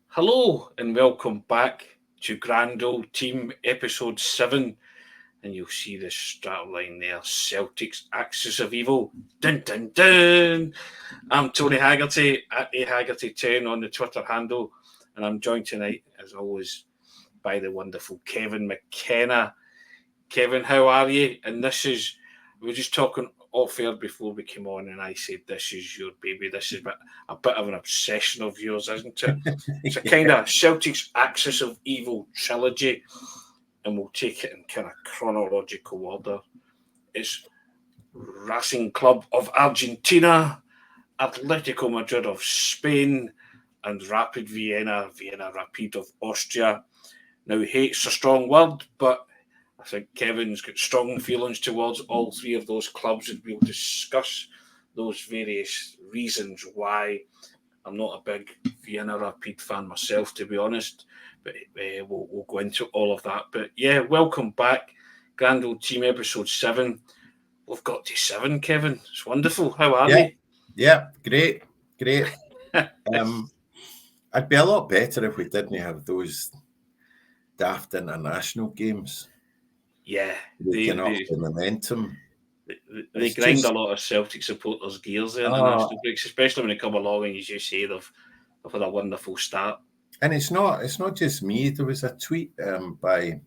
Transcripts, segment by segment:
Hello and welcome back to Grand Old Team episode 7. And you'll see the strapline there, Celtic's Axis of Evil. Dun dun dun! I'm Tony Haggerty at Haggerty10 on the Twitter handle. And I'm joined tonight, as always, by the wonderful Kevin McKenna. Kevin, how are you? And we were just talking off air before we came on, and I said, this is your baby. This is a bit of an obsession of yours, isn't it? It's a kind of Celtic's Axis of Evil trilogy, and we'll take it in kind of chronological order. It's Racing Club of Argentina, Atletico Madrid of Spain, and Rapid Vienna Rapid of Austria. Now, hate's a strong word, but I think Kevin's got strong feelings towards all three of those clubs, and we'll discuss those various reasons why. I'm not a big Vienna Rapid fan myself, to be honest, but we'll go into all of that. But yeah, welcome back. Grand Old Team episode 7. We've got to 7, Kevin. It's wonderful. How are you? Yeah, great. I'd be a lot better if we didn't have those daft international games. Yeah. They the momentum. They grind a lot of Celtic supporters' gears, the international breaks, especially when they come along and, as you say, they've had a wonderful start. And it's not just me. There was a tweet by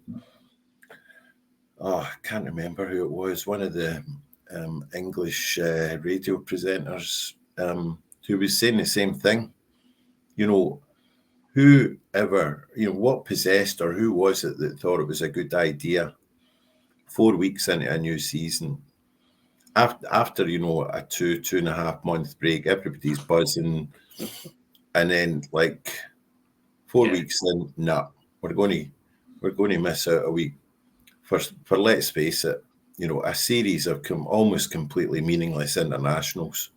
I can't remember who it was, one of the English radio presenters who was saying the same thing. Whoever, what possessed or who was it that thought it was a good idea 4 weeks into a new season, after a 2.5 month break, everybody's buzzing, and then 4 weeks in, we're going to miss out a week for let's face it, a series of almost completely meaningless internationals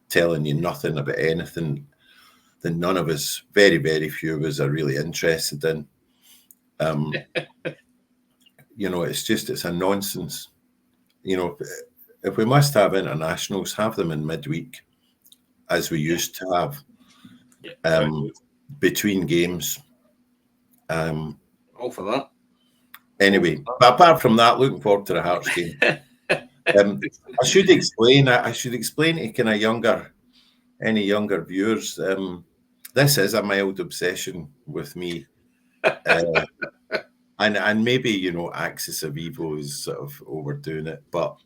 telling you nothing about anything that none of us, very, very few of us, are really interested in. It's a nonsense. If we must have internationals, have them in midweek, as we used to have, between games. All for that. Anyway, but apart from that, looking forward to the Hearts game. I should explain to kind of any younger viewers. This is a mild obsession with me, and maybe Axis of Evil is sort of overdoing it, but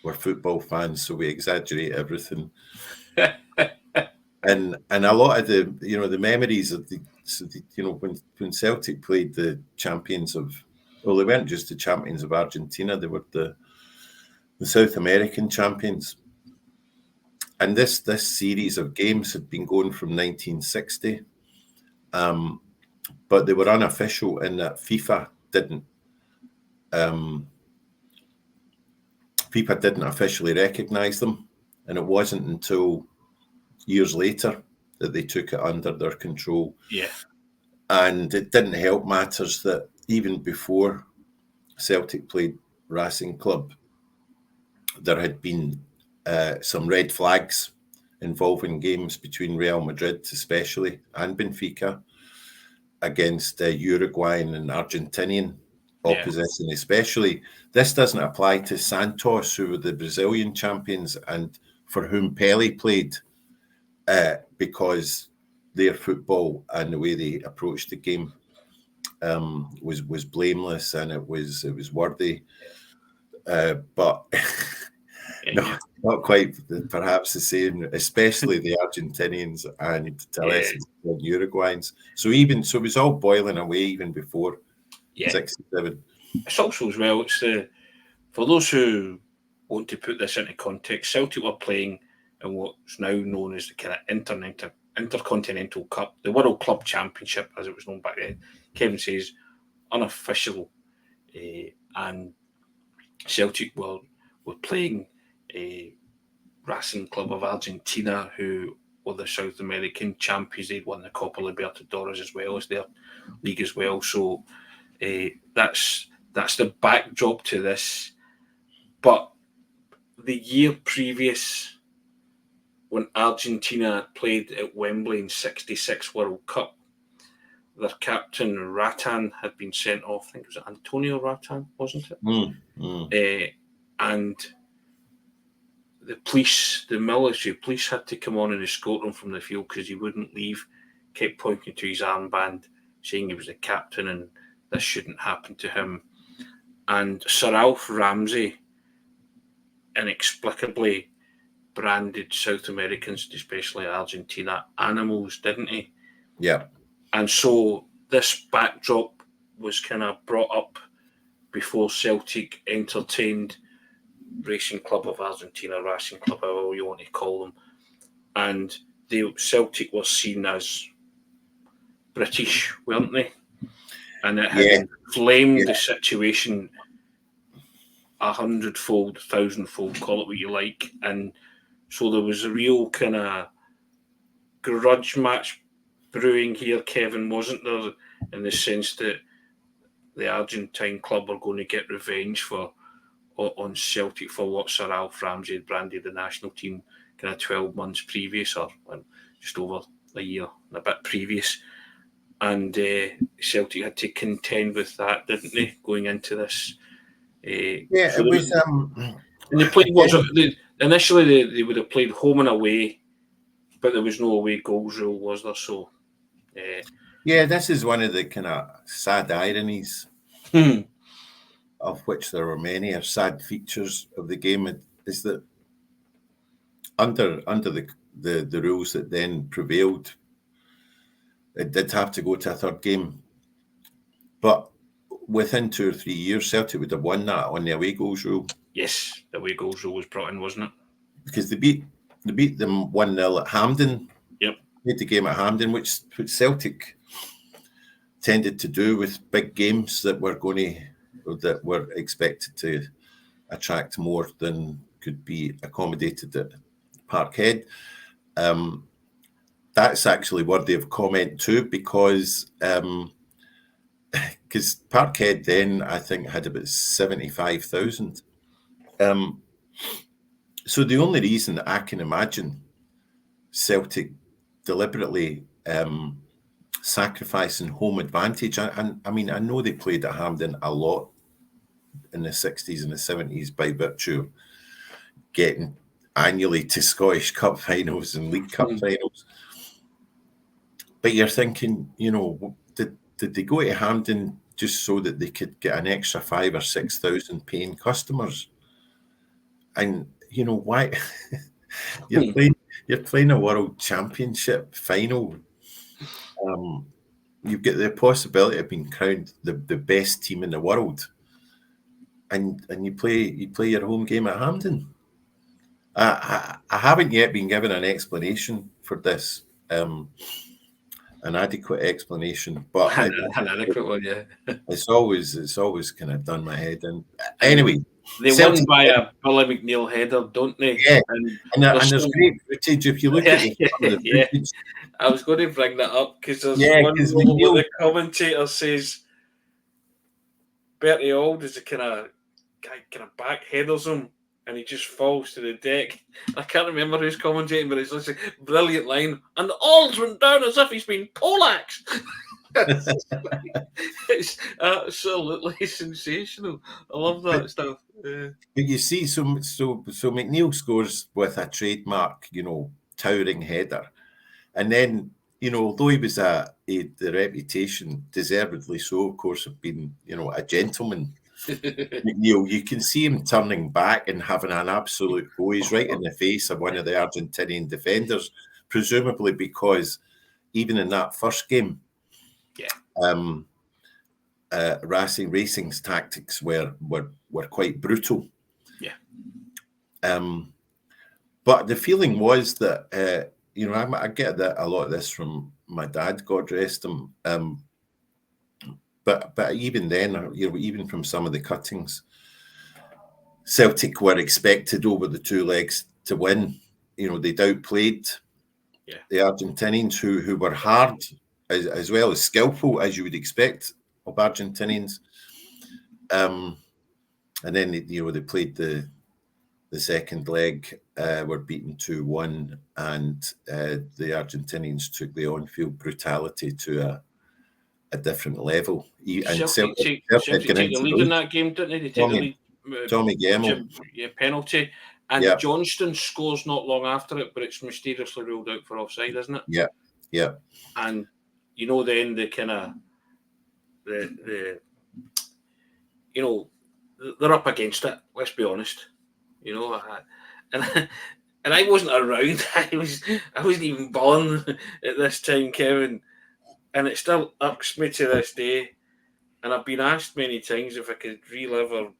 we're football fans, so we exaggerate everything. and a lot of the memories of when Celtic played the champions of, well, they weren't just the champions of Argentina, they were the South American champions. And this series of games had been going from 1960, but they were unofficial in that FIFA didn't officially recognise them, and it wasn't until years later that they took it under their control. Yeah. And it didn't help matters that even before Celtic played Racing Club, there had been some red flags involving games between Real Madrid especially and Benfica against Uruguayan and Argentinian opposition, especially. This doesn't apply to Santos, who were the Brazilian champions and for whom Pelé played, because their football and the way they approached the game was blameless, and it was worthy, but not quite perhaps the same, especially the Argentinians and to less extent Uruguayans. So it was all boiling away even before 67. It's also as well, for those who want to put this into context, Celtic were playing in what's now known as the kind of Intercontinental Cup, the World Club Championship as it was known back then. Kevin says unofficial, and Celtic were playing Racing Club of Argentina, who were the South American champions. They'd won the Copa Libertadores as well as their league as well. So that's the backdrop to this. But the year previous when Argentina played at Wembley in '66 World Cup. Their captain Ratan had been sent off. I think it was Antonio Ratan, wasn't it? And the police, the military police, had to come on and escort him from the field because he wouldn't leave. Kept pointing to his armband, saying he was the captain and this shouldn't happen to him. And Sir Alf Ramsey inexplicably branded South Americans, especially Argentina, animals, didn't he? Yeah. And so this backdrop was kind of brought up before Celtic entertained Racing Club of Argentina, Racing Club, however you want to call them. And Celtic were seen as British, weren't they? And it had inflamed the situation 100-fold, 1,000-fold, call it what you like. And so there was a real kind of grudge match brewing here, Kevin, wasn't there? In the sense that the Argentine club were going to get revenge on Celtic for what Sir Alf Ramsey had branded the national team kind of 12 months previous, or just over a year and a bit previous. And Celtic had to contend with that, didn't they, going into this? It was. And they played initially they would have played home and away, but there was no away goals rule, was there? So, this is one of the kind of sad ironies, of which there were many, or sad features of the game, is that under the rules that then prevailed, it did have to go to a third game. But within 2 or 3 years, Celtic would have won that on the away goals rule. Yes, the away goals rule was brought in, wasn't it? Because they beat them 1-0 at Hampden. Yep. Played the game at Hampden, which Celtic tended to do with big games that were expected to attract more than could be accommodated at Parkhead. That's actually worthy of comment too, because Parkhead then, I think, had about 75,000. So the only reason that I can imagine Celtic deliberately sacrificing home advantage, and I mean, I know they played at Hampden a lot in the 60s and the 70s by virtue of getting annually to Scottish Cup finals and League Cup finals. But you're thinking, did they go to Hampden just so that they could get an extra 5,000 or 6,000 paying customers? And why? You're playing a World Championship final. You've got the possibility of being crowned the best team in the world, and you play your home game at Hampden. I haven't yet been given an explanation for this, an adequate explanation, but an adequate one, yeah. It's always kind of done my head in. Anyway, they won by a Billy McNeil header, don't they? Yeah, and there's great footage if you look at the footage. I was going to bring that up because there's one where the commentator says Bertie Auld is the kind of back headers him and he just falls to the deck. I can't remember who's commentating, but it's like a brilliant line. And the Alds went down as if he's been poleaxed. It's absolutely sensational. I love that stuff. But you see, so McNeil scores with a trademark, towering header, and then although he was the reputation, deservedly so, of course, of being a gentleman, McNeil, you can see him turning back and having an absolute go. He's right in the face of one of the Argentinian defenders, presumably because even in that first game, Racing's tactics were quite brutal. Yeah. But the feeling was that I get that a lot of this from my dad, God rest him. But even then, even from some of the cuttings, Celtic were expected over the two legs to win. They'd outplayed the Argentinians, who were hard as well as skillful, as you would expect of Argentinians. And then they played the the second leg were beaten 2-1, and the Argentinians took the on-field brutality to a different level. And Celtic take the lead in that game, didn't they? They take the lead. Tommy Gemmell. Penalty. And Yeah. Johnston scores not long after it, but it's mysteriously ruled out for offside, isn't it? Yeah, yeah. And then the kind of the they're up against it. Let's be honest. And I wasn't around. I wasn't even born at this time, Kevin. And it still irks me to this day. And I've been asked many times if I could relive or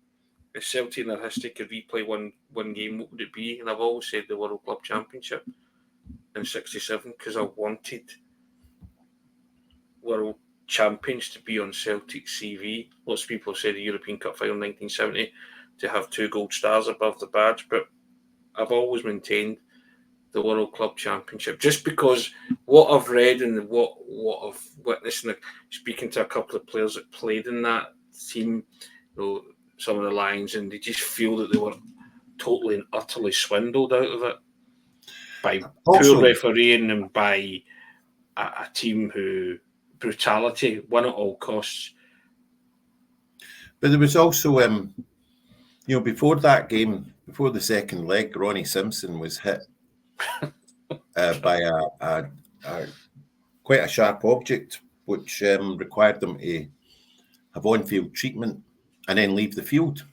if Celtic in their history could replay one game, what would it be? And I've always said the World Club Championship in '67 because I wanted World Champions to be on Celtic's CV. Lots of people say the European Cup final in 1970 to have 2 gold stars above the badge, but I've always maintained the World Club Championship, just because what I've read and what I've witnessed, and speaking to a couple of players that played in that team, some of the lines, and they just feel that they were totally and utterly swindled out of it by poor refereeing and by a team who brutality won at all costs. But there was also, before that game, before the second leg, Ronnie Simpson was hit by quite a sharp object, which required them to have on-field treatment and then leave the field.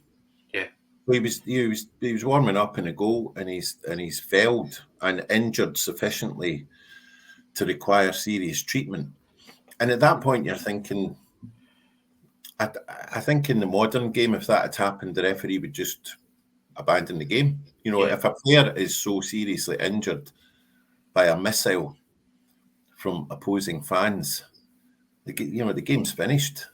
Yeah, so he was warming up in a goal, and he's failed and injured sufficiently to require serious treatment. And at that point, you're thinking, I think in the modern game, if that had happened, the referee would just abandon the game. If a player is so seriously injured by a missile from opposing fans, the game's finished.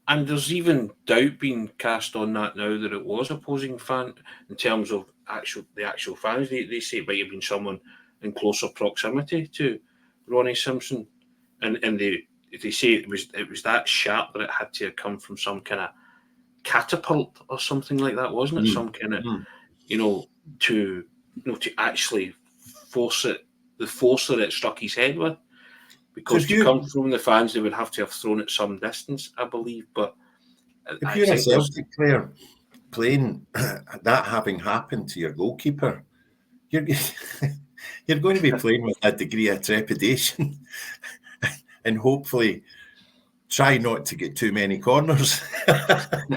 And there's even doubt being cast on that now that it was opposing fan in terms of the actual fans. They say it might have been someone in closer proximity to Ronnie Simpson, and they say it was that sharp that it had to have come from some kind of catapult or something like that, wasn't it? Some kind of to actually force it, the force that it struck his head with. Because to come from the fans, they would have to have thrown it some distance, I believe. But if you're a Celtic player playing that, having happened to your goalkeeper, you're going to be playing with a degree of trepidation, and hopefully try not to get too many corners. I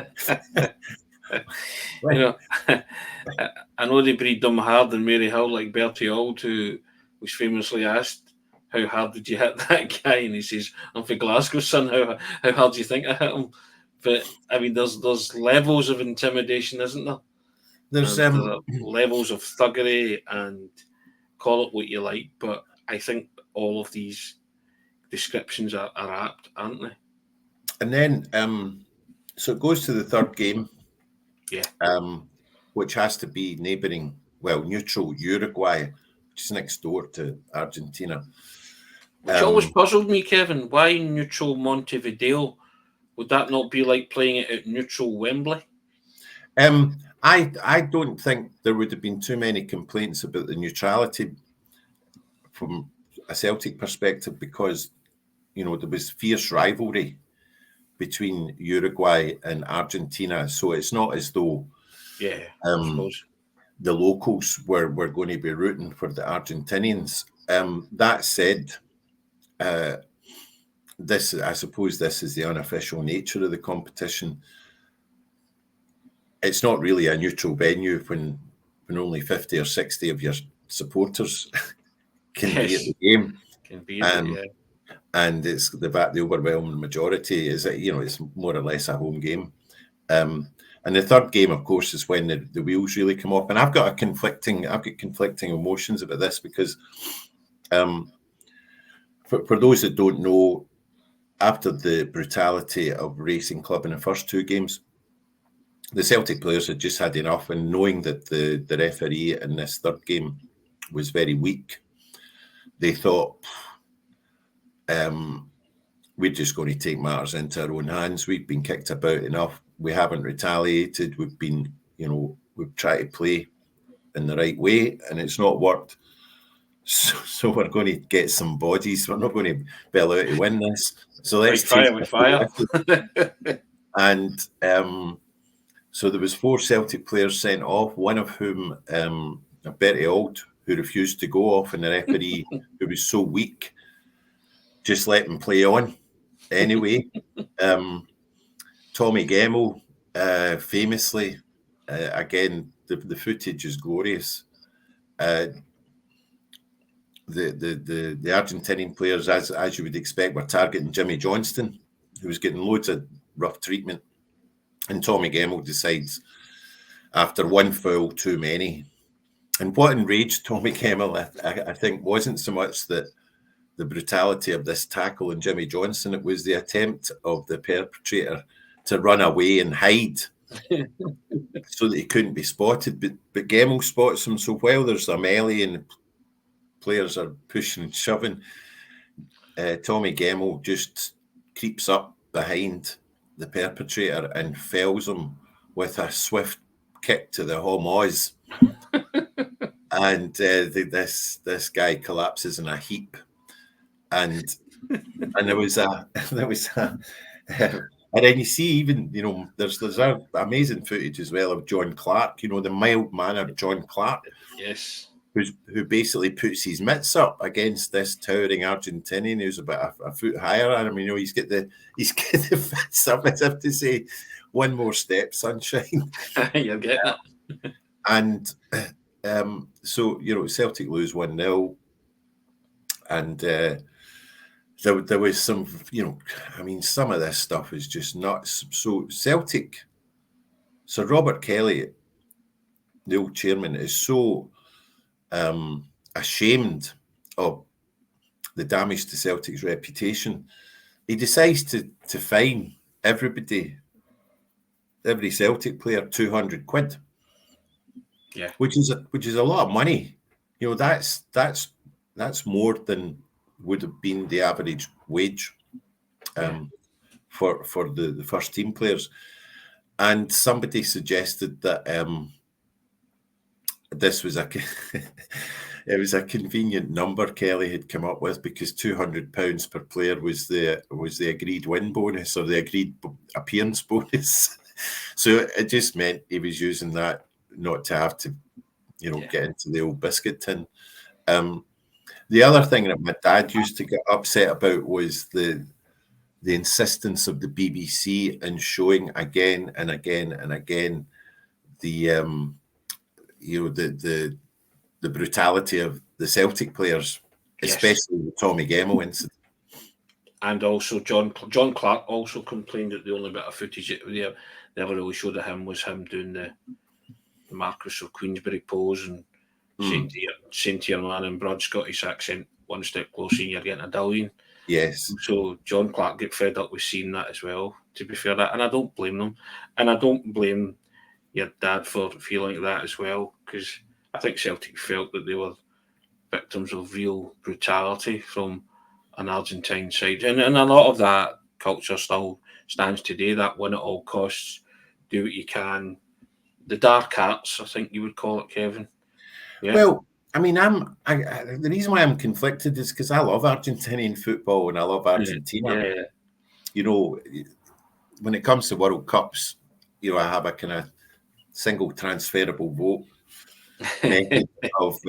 know they breed them hard in Mary Hill, like Bertie Auld, who was famously asked, how hard did you hit that guy? And he says, I'm for Glasgow, son. How hard do you think I hit him? But I mean, there's levels of intimidation, isn't there? There's levels of thuggery, and call it what you like. But I think all of these descriptions are apt, aren't they? And then, so it goes to the third game, which has to be neutral Uruguay, which is next door to Argentina. Which always puzzled me, Kevin. Why neutral Montevideo? Would that not be like playing it at neutral Wembley? I don't think there would have been too many complaints about the neutrality from a Celtic perspective, because there was fierce rivalry between Uruguay and Argentina. So it's not as though the locals were going to be rooting for the Argentinians. That said, I suppose this is the unofficial nature of the competition. It's not really a neutral venue when only 50 or 60 of your supporters can be at the game. And it's the overwhelming majority is that, it's more or less a home game. And the third game, of course, is when the wheels really come off. And I've got conflicting emotions about this, because for those that don't know, after the brutality of Racing Club in the first 2 games, the Celtic players had just had enough, and knowing that the referee in this third game was very weak, they thought, we're just going to take matters into our own hands. We've been kicked about enough. We haven't retaliated. We've been, we've tried to play in the right way, and it's not worked. So we're going to get some bodies. We're not going to bail out to win this. So let's fire with fire. And so there was 4 Celtic players sent off, one of whom, Bertie Auld, who refused to go off, and the referee, who was so weak, just let him play on anyway. Tommy Gemmell, famously, again, the footage is glorious. The Argentinian players, as you would expect, were targeting Jimmy Johnston, who was getting loads of rough treatment. And Tommy Gemmell decides, after one foul too many. And what enraged Tommy Gemmell, I think, wasn't so much that the brutality of this tackle on Jimmy Johnston, it was the attempt of the perpetrator to run away and hide so that he couldn't be spotted. But Gemmell spots him, so while there's a melee and players are pushing and shoving, Tommy Gemmell just creeps up behind the perpetrator and fells him with a swift kick to the homos. And this guy collapses in a heap. And there was a and then you see, even, you know, there's amazing footage as well of John Clark, you know, the mild-mannered John Clark. Yes. Who basically puts his mitts up against this towering Argentinian who's about a foot higher. And you know, he's got the fists up as if to say, one more step, sunshine. You'll get it. And so, you know, Celtic lose 1-0. And there was some, you know, I mean, some of this stuff is just nuts. So Celtic, Sir Robert Kelly, the old chairman, is so ashamed of the damage to Celtic's reputation. He decides to fine everybody, every Celtic player, £200. Yeah, which is a lot of money. You know, that's more than would have been the average wage for the first team players. And somebody suggested that this was it was a convenient number Kelly had come up with, because £200 per player was the agreed win bonus, or the agreed appearance bonus. So it just meant he was using that not to have to, you know, get into the old biscuit tin. The other thing that my dad used to get upset about was the insistence of the BBC in showing again and again and again the you know, the brutality of the Celtic players, especially the Tommy Gemmell incident. And also John Clark also complained that the only bit of footage they ever really showed of him was him doing the Marquess of Queensberry pose and saying to your man in broad Scottish accent, one step closer and you're getting a dillion. Yes. So John Clark get fed up with seeing that as well, to be fair. And I don't blame them. And I don't blame your dad for feeling like that as well, because I think Celtic felt that they were victims of real brutality from an Argentine side. And a lot of that culture still stands today, that win at all costs, do what you can. The dark arts, I think you would call it, Kevin. Yeah. Well, I mean, the reason why I'm conflicted is because I love Argentinian football and I love Argentina. Yeah. You know, when it comes to World Cups, you know, I have a kind of single transferable vote of,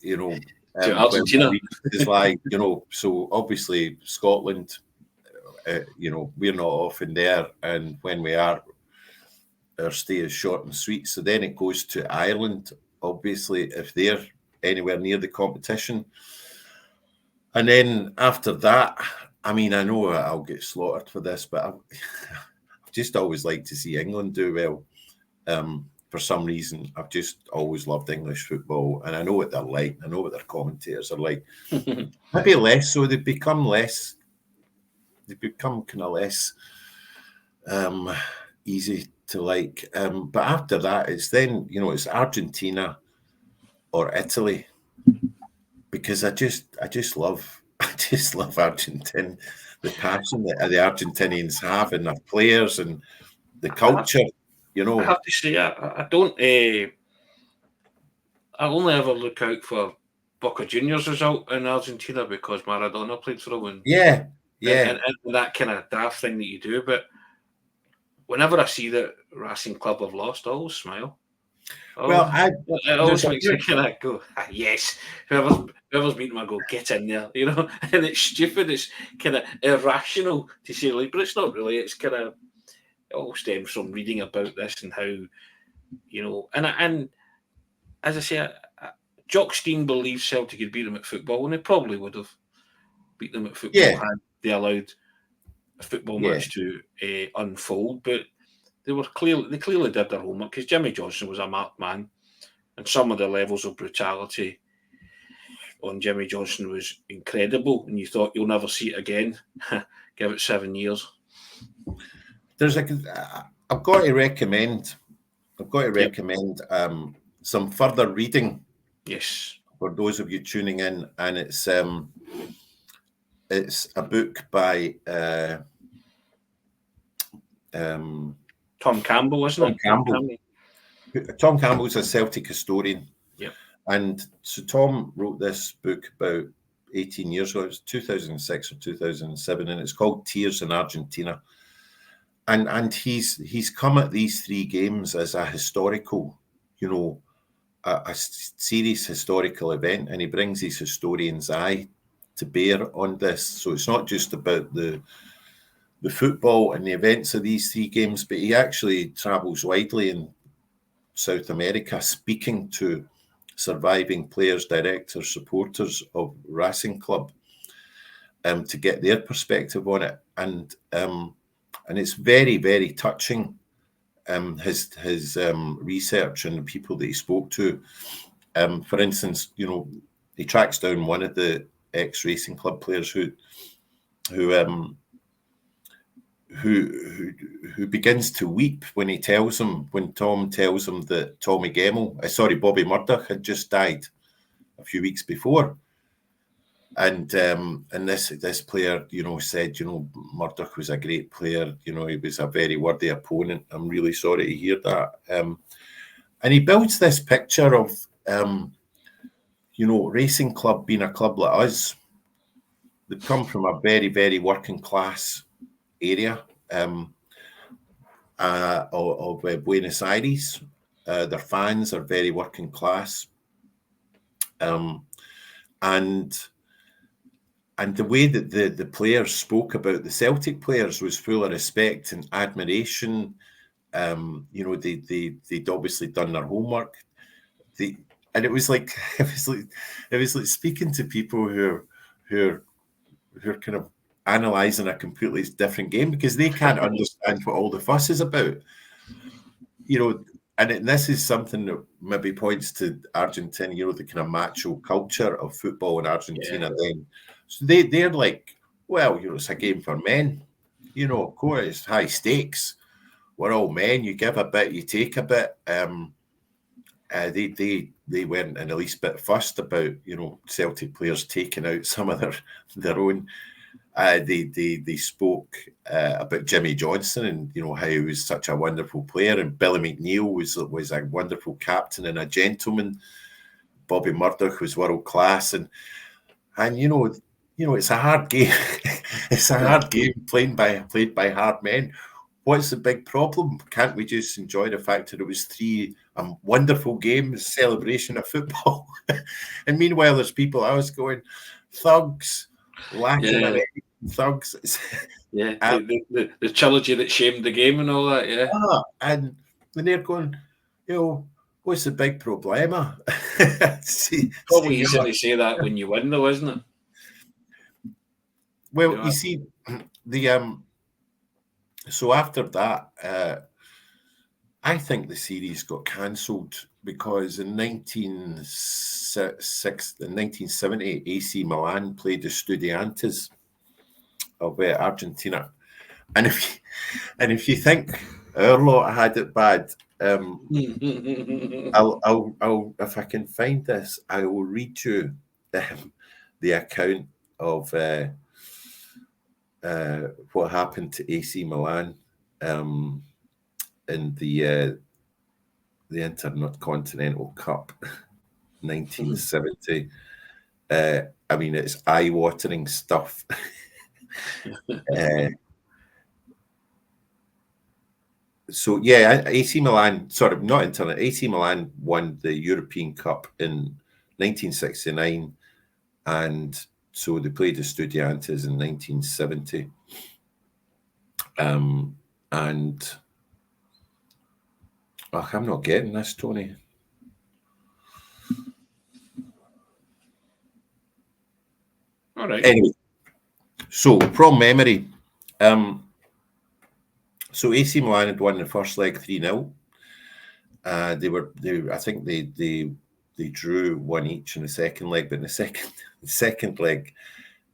you know, Argentina. Is like, you know, so obviously Scotland, you know, we're not often there, and when we are, our stay is short and sweet. So then it goes to Ireland, obviously, if they're anywhere near the competition. And then after that, I mean, I know I'll get slaughtered for this, but I've just always liked to see England do well. For some reason, I've just always loved English football, and I know what they're like. I know what their commentators are like. Maybe less so. They've become kind of less easy to like. But after that, it's then, you know, it's Argentina or Italy, because I just love Argentina, the passion that the Argentinians have in their players and the culture. You know, I have to say, I don't. I only ever look out for Boca Juniors result in Argentina because Maradona played for them, Yeah, and yeah. that kind of daft thing that you do. But whenever I see that Racing Club have lost, I always smile. Well, It there's always a makes me book. kind of go, yes. Whoever's beating them, I go, get in there, And it's stupid. It's kind of irrational to say, like, but it's not really. It's kind of it all stems from reading about this and how and as I say, Jock Stein believes Celtic could beat them at football, and they probably would have beat them at football Yeah, had they allowed a football yeah. match to unfold. But they clearly did their homework because Jimmy Johnson was a marked man, and some of the levels of brutality on Jimmy Johnson was incredible, and you thought you'll never see it again. Give it 7 years. There's I've got to recommend. I've got to Yep. recommend some further reading Yes. for those of you tuning in, and it's a book by Tom Campbell, isn't it? Campbell. Tom Campbell's a Celtic historian. Yep. And so Tom wrote this book about 18 years ago. It was 2006 or 2007, and it's called Tears in Argentina. And he's come at these three games as a historical, a serious historical event, and he brings his historian's eye to bear on this. So it's not just about the football and the events of these three games, but he actually travels widely in South America speaking to surviving players, directors, supporters of Racing Club to get their perspective on it. And it's very, very touching, his research and the people that he spoke to. For instance, he tracks down one of the ex-Racing Club players who begins to weep when Tom tells him that Bobby Murdoch had just died a few weeks before. And this player, said, Murdoch was a great player. He was a very worthy opponent. I'm really sorry to hear that. And he builds this picture of, Racing Club being a club like us. They come from a very, very working class area of Buenos Aires. Their fans are very working class. And the way that the players spoke about the Celtic players was full of respect and admiration. They'd obviously done their homework. And it was like speaking to people who are kind of analysing a completely different game because they can't understand what all the fuss is about. And this is something that maybe points to Argentina, the kind of macho culture of football in Argentina then. So they're like, well, it's a game for men. Of course, it's high stakes. We're all men. You give a bit, you take a bit. They weren't in the least bit fussed about, Celtic players taking out some of their own. They spoke about Jimmy Johnson and how he was such a wonderful player, and Billy McNeil was a wonderful captain and a gentleman. Bobby Murdoch was world class, and it's a hard game. It's a hard game played by hard men. What's the big problem? Can't we just enjoy the fact that it was three wonderful games, celebration of football? And meanwhile, there's people I was going, thugs, Latin American thugs. The trilogy that shamed the game and all that, and when they're going, what's the big problema? Probably easy to say that when you win, though, isn't it? Well, you see, so after that, I think the series got cancelled because in 1970, AC Milan played the Estudiantes of Argentina, and if you think our lot had it bad, I'll if I can find this, I will read you the account of what happened to AC Milan in the Intercontinental Cup. 1970. I mean, it's eye-watering stuff. So yeah, AC Milan, sort of not internet. AC Milan won the European Cup in 1969, and so they played Estudiantes in 1970. And I'm not getting this, Tony. All right. Anyway, so from memory, so AC Milan had won the first leg 3-0. I think they drew one each in the second leg, but in the second leg,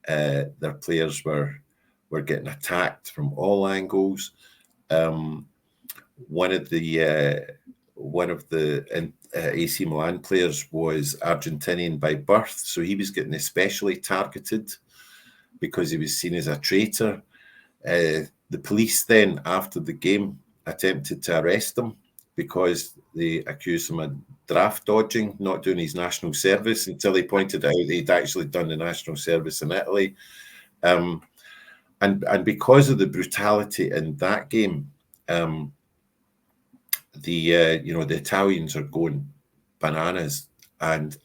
their players were getting attacked from all angles. One of the AC Milan players was Argentinian by birth, so he was getting especially targeted because he was seen as a traitor. The police then, after the game, attempted to arrest him because they accused him of draft dodging, not doing his national service, until he pointed out he'd actually done the national service in Italy. And because of the brutality in that game, the Italians are going bananas, and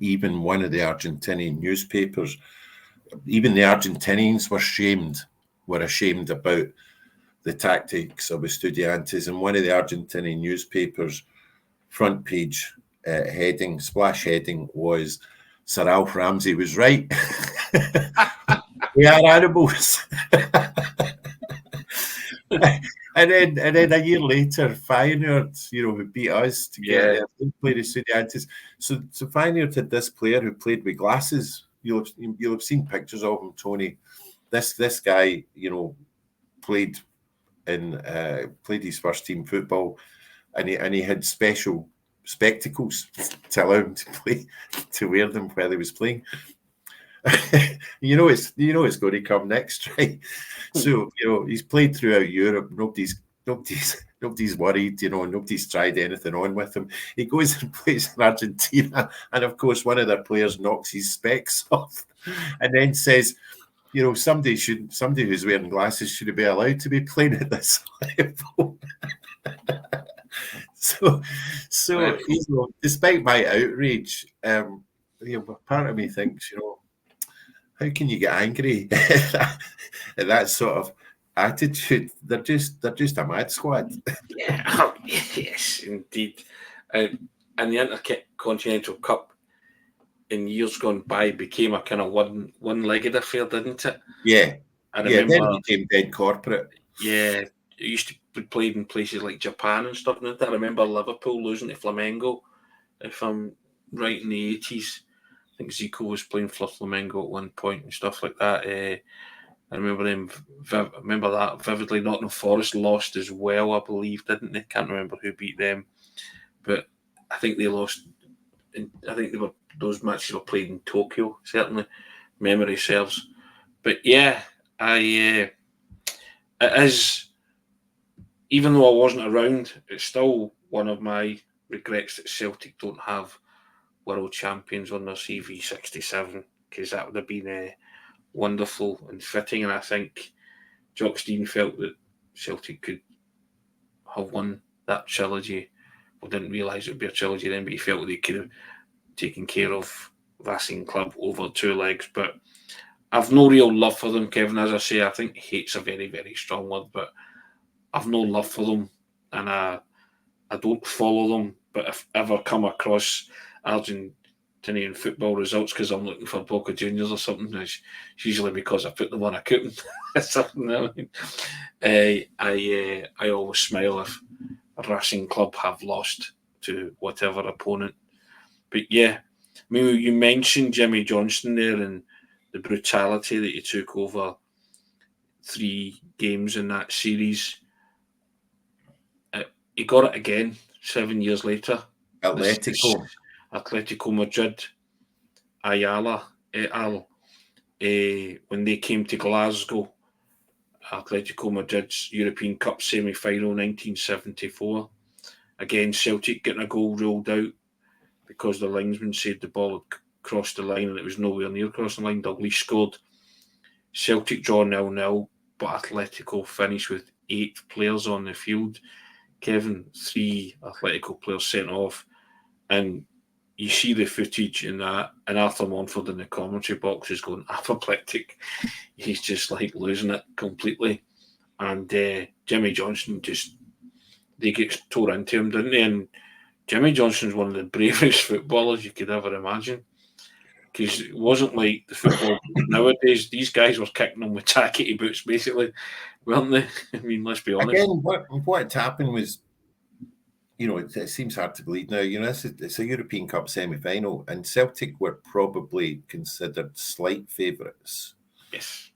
even one of the Argentinian newspapers, even the Argentinians were ashamed about the tactics of Estudiantes, and one of the Argentinian newspapers' front page splash heading was Sir Alf Ramsey was right. We are animals. And then a year later, Feyenoord, who beat us to get there, they played Estudiantes. So Feyenoord had this player who played with glasses. You'll have seen pictures of him, Tony. This guy, played his first team football, and he had special spectacles to allow him to wear them while he was playing. It's going to come next, right? So he's played throughout Europe. Nobody's worried. Nobody's tried anything on with him. He goes and plays in Argentina, and of course, one of their players knocks his specs off, and then says, somebody who's wearing glasses should be allowed to be playing at this level. So despite my outrage, part of me thinks, how can you get angry at that sort of attitude? They're just a mad squad. Yeah, oh, yes, indeed. And the Intercontinental Cup in years gone by became a kind of one-legged affair, didn't it? Yeah. I remember. Then it became dead corporate. Yeah, it used to be played in places like Japan and stuff. I remember Liverpool losing to Flamengo, if I'm right, in the 80s. I think Zico was playing for Flamengo at one point and stuff like that. I remember that vividly. Nottingham Forest lost as well, I believe, didn't they? Can't remember who beat them, but I think they lost. I think those matches were played in Tokyo. Certainly, memory serves. But yeah, it is. Even though I wasn't around, it's still one of my regrets that Celtic don't have world champions on their CV 67, because that would have been wonderful and fitting. And I think Jock Stein felt that Celtic could have won that trilogy. We didn't realise it would be a trilogy then, but he felt that they could have taken care of Racing Club over two legs. But I've no real love for them, Kevin. As I say, I think hate's a very, very strong word, but I've no love for them, and I don't follow them. But if I ever come across Argentinian football results because I'm looking for Boca Juniors or something, it's usually because I put them on a coupon. Something, I always smile if a Racing Club have lost to whatever opponent. But yeah, I mean, you mentioned Jimmy Johnstone there and the brutality that he took over 3 games in that series. He got it again 7 years later. Atletico Madrid, Ayala et al. When they came to Glasgow, Atletico Madrid's European Cup semi-final 1974. Again, Celtic getting a goal ruled out. because the linesman said the ball had crossed the line and it was nowhere near crossing the line. Dalglish scored. Celtic draw 0-0, but Atletico finished with 8 players on the field. Kevin, 3 Atletico players sent off, and you see the footage in that, and Arthur Montford in the commentary box is going apoplectic. He's just like losing it completely. And Jimmy Johnson they get tore into him, didn't they? And Jimmy Johnson's one of the bravest footballers you could ever imagine. Because it wasn't like the football nowadays. These guys were kicking them with tackety boots, basically, weren't they? I mean, let's be honest. Again, what happened was, it seems hard to believe now. It's a European Cup semi-final, and Celtic were probably considered slight favourites. Yes.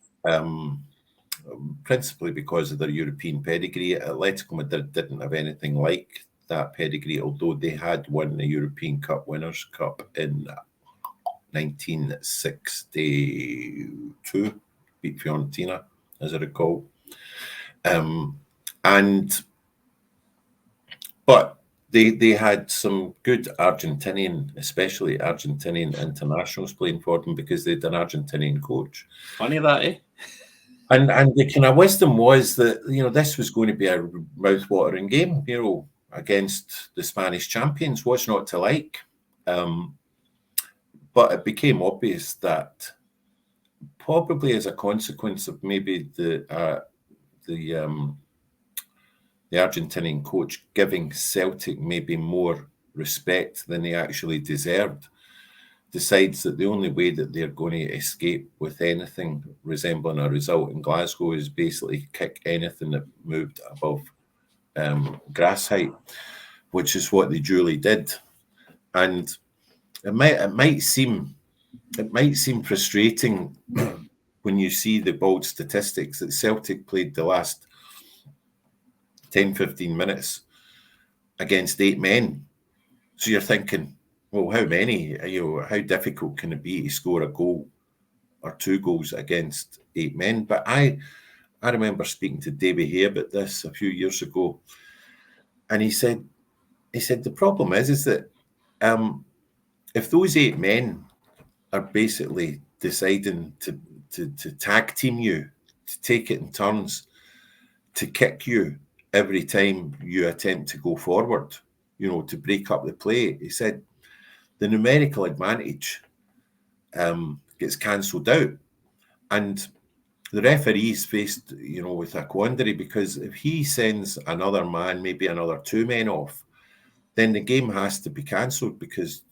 Principally because of their European pedigree. Atletico Madrid didn't have anything like that pedigree, although they had won the European Cup Winners' Cup in 1962, beat Fiorentina, as I recall. But they had some good especially Argentinian internationals playing for them because they had an Argentinian coach. Funny that, eh? And the kind of wisdom was that, this was going to be a mouth-watering game, against the Spanish champions. What's not to like? But it became obvious that probably as a consequence of maybe the Argentinian coach giving Celtic maybe more respect than they actually deserved, decides that the only way that they're going to escape with anything resembling a result in Glasgow is basically kick anything that moved above grass height, which is what they duly did. And it might seem frustrating when you see the bold statistics that Celtic played the last 10-15 minutes against 8 men. So you're thinking, well, how many? How difficult can it be to score a goal or 2 goals against 8 men? But I remember speaking to Davy Hay about this a few years ago, and he said the problem is that if those 8 men are basically deciding to tag team you, to take it in turns, to kick you every time you attempt to go forward, to break up the play, he said, the numerical advantage gets cancelled out. And the referee's faced, with a quandary, because if he sends another man, maybe another 2 men off, then the game has to be cancelled because,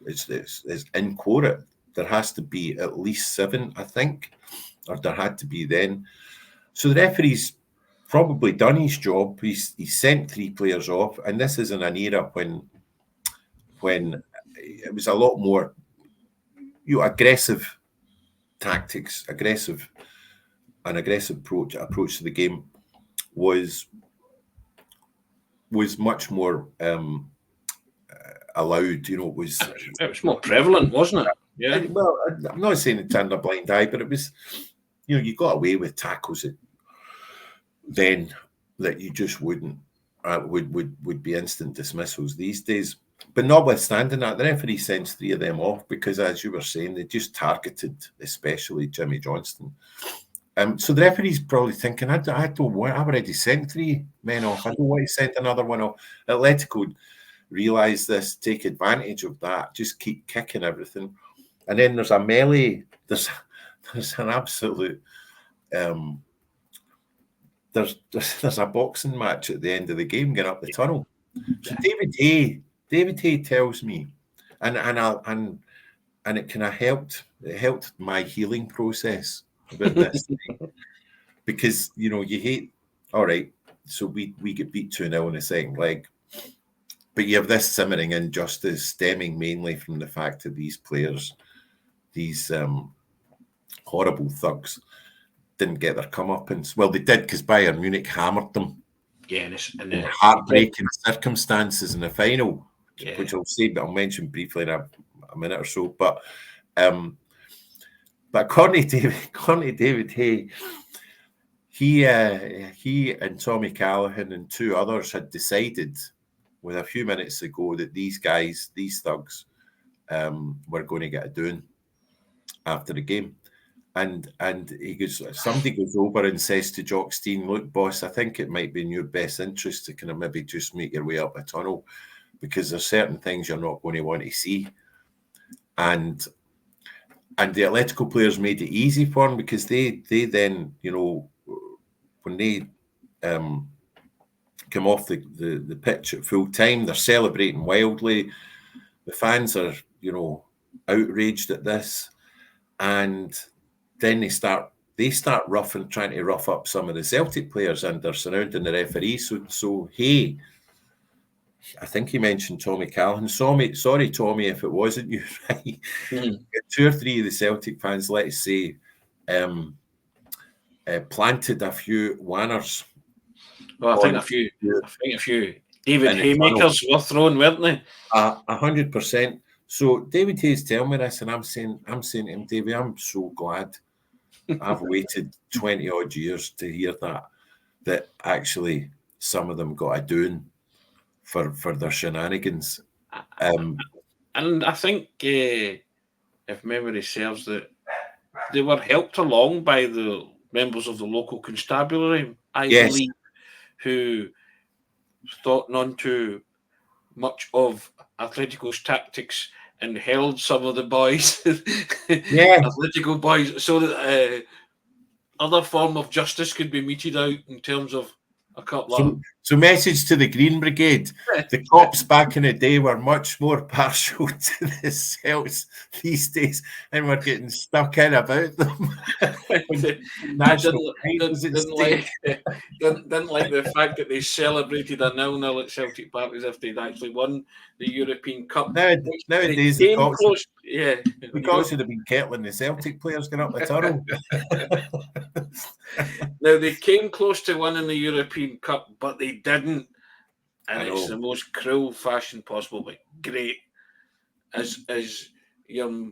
it's in quota. There has to be at least 7, I think, or there had to be then. So the referee's probably done his job. He's sent 3 players off, and this is in an era when it was a lot more aggressive tactics, aggressive approach to the game was much more allowed. It was more prevalent, wasn't it? Yeah. Well, I'm not saying it turned a blind eye, but it was, you got away with tackles then that you just wouldn't would be instant dismissals these days. But notwithstanding that, the referee sends 3 of them off because, as you were saying, they just targeted, especially Jimmy Johnston. So the referee's probably thinking, I don't want. I've already sent 3 men off. I don't want to send another one off. Atletico realise this, take advantage of that, just keep kicking everything, and then there's a melee. There's an absolute. There's a boxing match at the end of the game going up the tunnel. So David Hay tells me, and it kind of helped. It helped my healing process about this because you hate. All right, so we get beat 2-0 in the second leg, but you have this simmering injustice stemming mainly from the fact that these players, these horrible thugs, didn't get their comeuppance. Well, they did because Bayern Munich hammered them. Yeah, in heartbreaking circumstances in the final, which I'll mention briefly in a minute or so. But according to David Hay, he and Tommy Callaghan and 2 others had decided with a few minutes to go that these guys, these thugs, were going to get a doing after the game. And somebody goes over and says to Jock Stein, look, boss, I think it might be in your best interest to kind of maybe just make your way up a tunnel, because there's certain things you're not going to want to see. And the Atletico players made it easy for him, because they then, you know, when they come off the pitch at full time, they're celebrating wildly. The fans are, you know, outraged at this. And then they start trying to rough up some of the Celtic players, and they're surrounding the referee. So hey, I think he mentioned Tommy Callahan. Sorry, Tommy, if it wasn't you, right? Two or three of the Celtic fans, let's say, planted a few wanners. Well, I think a few David Haymakers were thrown, weren't they? 100%. So David Hayes tell me this, and I'm saying to him, David, I'm so glad I've waited 20 odd years to hear that actually some of them got a doing for their shenanigans. And I think, if memory serves, that they were helped along by the members of the local constabulary, I believe, who thought none too much of Atletico's tactics and held some of the boys, Atletico boys, so that other form of justice could be meted out in terms of a couple of... So message to the Green Brigade. The cops back in the day were much more partial to the Celts these days, and we're getting stuck in about them. Didn't like the fact that they celebrated a 0-0 at Celtic Park as if they'd actually won the European Cup. Nowadays, the cops would have been kettling the Celtic players going up the tunnel. Now, they came close to winning the European Cup, but they didn't. And it's the most cruel fashion possible, but great. As your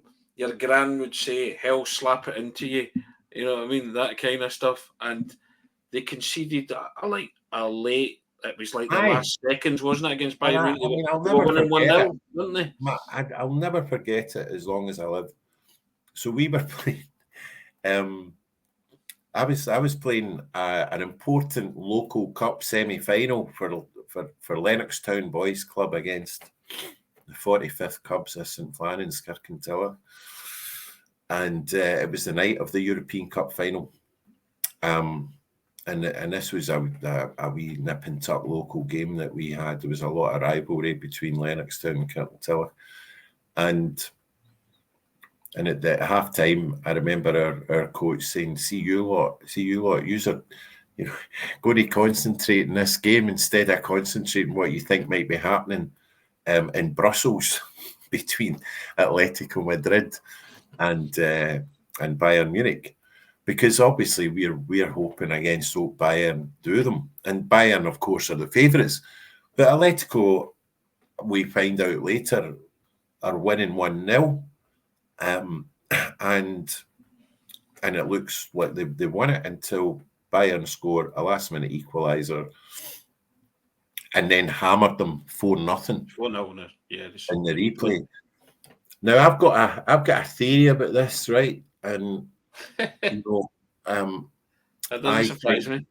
gran would say, hell slap it into you. You know what I mean? That kind of stuff. And they conceded a late, it was like the last seconds, wasn't it, against Bayern? I'll never forget 1-0, weren't they? I'll never forget it as long as I live. So we were playing... I was playing an important local cup semi-final for Lennoxtown Boys Club against the 45th Cubs of St Flannan's, Kirkintilloch, and it was the night of the European Cup final, and this was a wee nip and tuck local game that we had. There was a lot of rivalry between Lennoxtown and Kirkintilloch, and at the half time, I remember our coach saying, see you lot, you're going to concentrate in this game instead of concentrating what you think might be happening in Brussels between Atletico Madrid and Bayern Munich. Because obviously we're hoping against hope Bayern do them. And Bayern, of course, are the favourites. But Atletico, we find out later, are winning 1-0. And it looks like they won it until Bayern score a last-minute equaliser and then hammered them 4-0. 4-0, yeah. In the replay. Now I've got a theory about this, right? And that doesn't surprise me.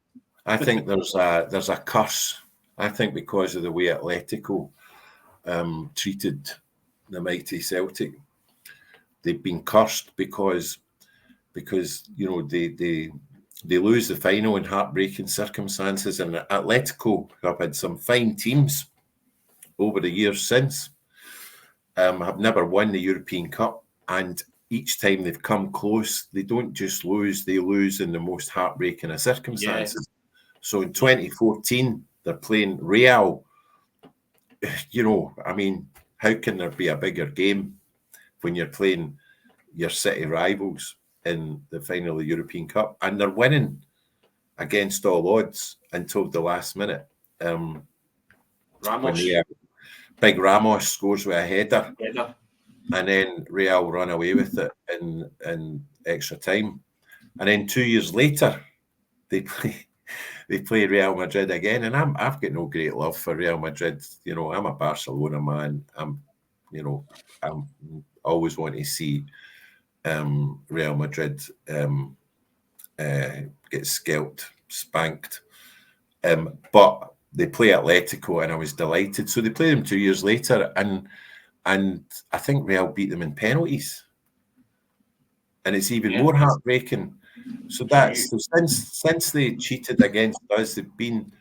I think there's a curse. I think because of the way Atletico treated the mighty Celtic. They've been cursed because you know they lose the final in heartbreaking circumstances, and Atletico have had some fine teams over the years since, have never won the European Cup, and each time they've come close, they don't just lose; they lose in the most heartbreaking of circumstances. Yeah. So in 2014, they're playing Real. You know, I mean, how can there be a bigger game when you're playing your city rivals in the final of the European Cup, and they're winning against all odds until the last minute. Ramos. Big Ramos scores with a header, and then Real run away with it in extra time. And then 2 years later, they they play Real Madrid again, and I've got no great love for Real Madrid. You know, I'm a Barcelona man. I'm always want to see Real Madrid get scalped, spanked. But they play Atletico, and I was delighted. So they played them 2 years later, and I think Real beat them in penalties, and it's even more heartbreaking. So since they cheated against us, they've been